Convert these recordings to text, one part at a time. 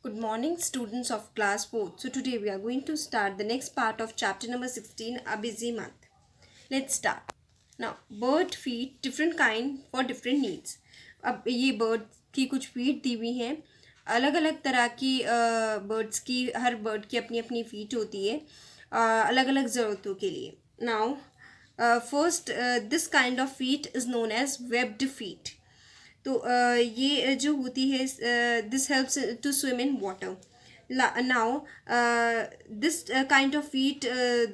Good morning, students of class 4. So, today we are going to start the next part of chapter number 16, A Busy Month. Let's start. Now, bird feed different kind for different needs. अब ये bird की कुछ feed दी हुई हैं. अलग अलग तरह की बर्ड्स की, हर बर्ड की अपनी अपनी फीड होती है अलग अलग ज़रूरतों के लिए. Now first, this kind of feed is known as webbed feed. तो ये जो होती है, this helps to swim in water. Now this kind of feet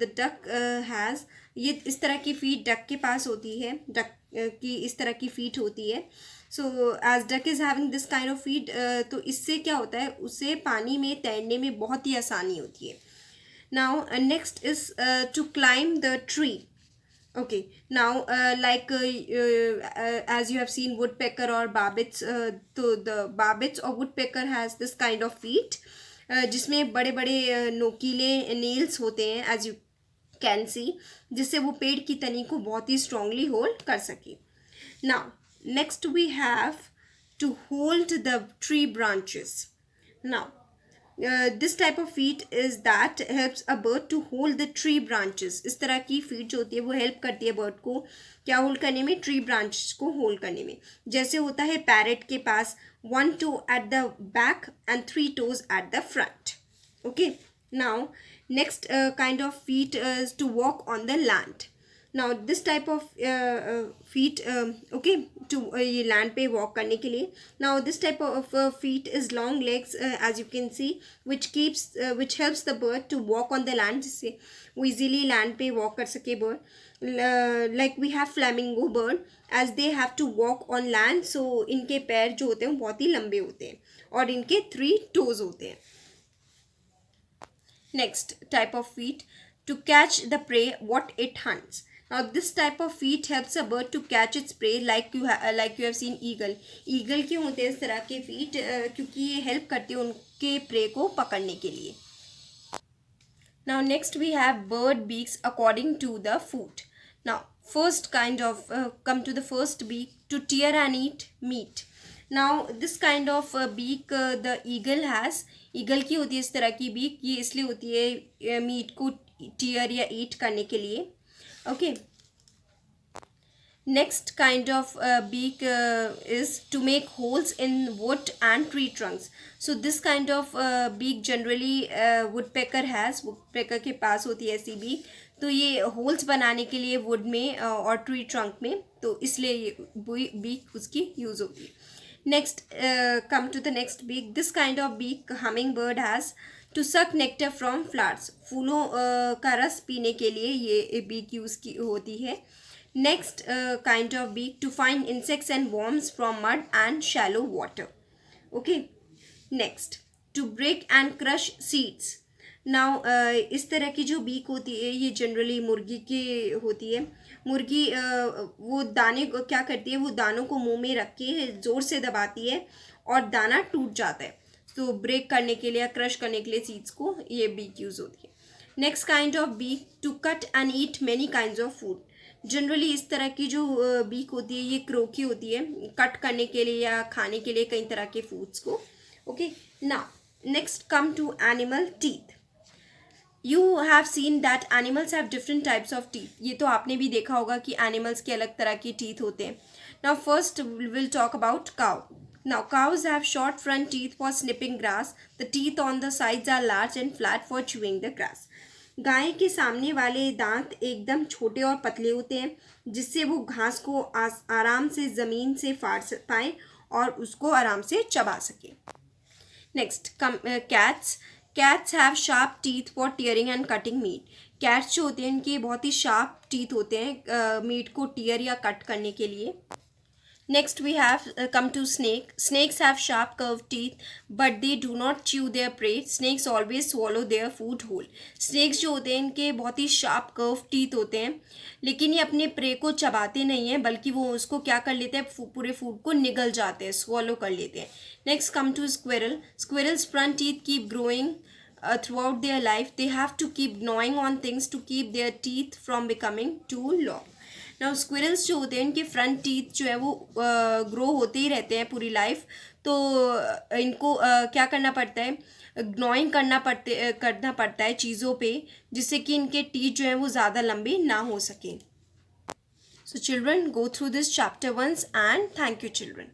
the duck has, ये इस तरह की फीट डक के पास होती है. डक की इस तरह की फीट होती है. So as duck is having this kind of feet, तो इससे क्या होता है, उसे पानी में तैरने में बहुत ही आसानी होती है. Now next is to climb the tree. Okay, now as you have seen woodpecker or barbets, तो the barbets or woodpecker has this kind of feet, जिसमें बड़े बड़े नोकीले नेल्स होते हैं, as you can see, जिससे वो पेड़ की तनी को बहुत ही strongly hold कर सके. Now next we have to hold the tree branches. Now this type of feet is that helps a bird to hold the tree branches. इस तरह की फीट जो होती है वो हेल्प करती है बर्ड को क्या होल्ड करने में, ट्री ब्रांच को होल्ड करने में. जैसे होता है पैरेट के पास 1 toe at the back and 3 toes at the front. Okay, now next kind of feet is to walk on the land. now this type of feet, okay, to ये land पे walk करने के लिए. now this type of feet is long legs, as you can see, which helps the bird to walk on the land, जिससे वो easily land पे walk कर सके bird. like we have flamingo bird, as they have to walk on land, so इनके पैर जो होते हैं बहुत ही लंबे होते हैं और इनके 3 toes होते हैं. next type of feet, to catch the prey what it hunts. Now this type of feet helps a bird to catch its prey, like you have seen eagle. eagle क्यों होते हैं इस तरह के feet, क्योंकि ये help करते हैं उनके prey को पकड़ने के लिए. Now next we have bird beaks according to the food. Now first kind of come to the first beak, to tear and eat meat. Now this kind of beak the eagle has. eagle की होती है इस तरह की beak, ये इसलिए होती है मीट को tear या eat करने के लिए. Okay, next kind of beak is to make holes in wood and tree trunks. so this kind of beak generally woodpecker has. woodpecker के पास होती है ऐसी beak, तो ये होल्स बनाने के लिए वुड में और ट्री ट्रंक में, तो इसलिए ये beak उसकी यूज़ होती है. next come to the next beak. this kind of beak hummingbird has, to suck nectar from flowers. फूलों का रस पीने के लिए ये बीक यूज़ की होती है. next kind of beak, to find insects and worms from mud and shallow water. okay, next to break and crush seeds. now इस तरह की जो बीक होती है ये जनरली मुर्गी की होती है. मुर्गी वो दाने को क्या करती है, वो दानों को मुंह में रख के ज़ोर से दबाती है और दाना टूट जाता है. तो ब्रेक करने के लिए या क्रश करने के लिए सीड्स को ये बीक यूज़ होती है. Next kind of beak, to cut and eat many kinds of food. Generally इस तरह की जो बीक होती है ये क्रो की होती है, कट करने के लिए या खाने के लिए कई तरह के फूड्स को. Okay, now next come to animal teeth. You have seen that animals have different types of teeth. ये तो आपने भी देखा होगा कि एनिमल्स के अलग तरह के टीथ होते हैं. Now first will talk about cow. Now cows have short front teeth for snipping grass. The teeth on the sides are large and flat for chewing the grass. गाय के सामने वाले दांत एकदम छोटे और पतले होते हैं जिससे वो घास को आराम से ज़मीन से फाड़ पाए और उसको आराम से चबा सके. Next cats. Cats have sharp teeth for tearing and cutting meat. Cats जो होते हैं इनके बहुत ही शार्प टीथ होते हैं मीट को टीयर या कट करने के लिए. Next we have come to snake. Snakes have sharp curved teeth, but they do not chew their prey. Snakes always swallow their food whole. Snakes जो होते हैं इनके बहुत ही sharp curved teeth होते हैं, लेकिन ये अपने prey को चबाते नहीं हैं बल्कि वो उसको क्या कर लेते हैं, पूरे food को निगल जाते हैं, swallow कर लेते हैं. Next come to squirrel. Squirrels front teeth keep growing throughout their life. They have to keep gnawing on things to keep their teeth from becoming too long. Now squirrels जो होते हैं इनके फ्रंट टीथ जो है वो grow होते ही रहते हैं पूरी लाइफ, तो इनको क्या करना पड़ता है, ग्नॉइंग करना पड़ता है चीज़ों पे, जिससे कि इनके टीथ जो हैं वो ज़्यादा लंबे ना हो सकें. So children, go through this chapter once, and thank you children.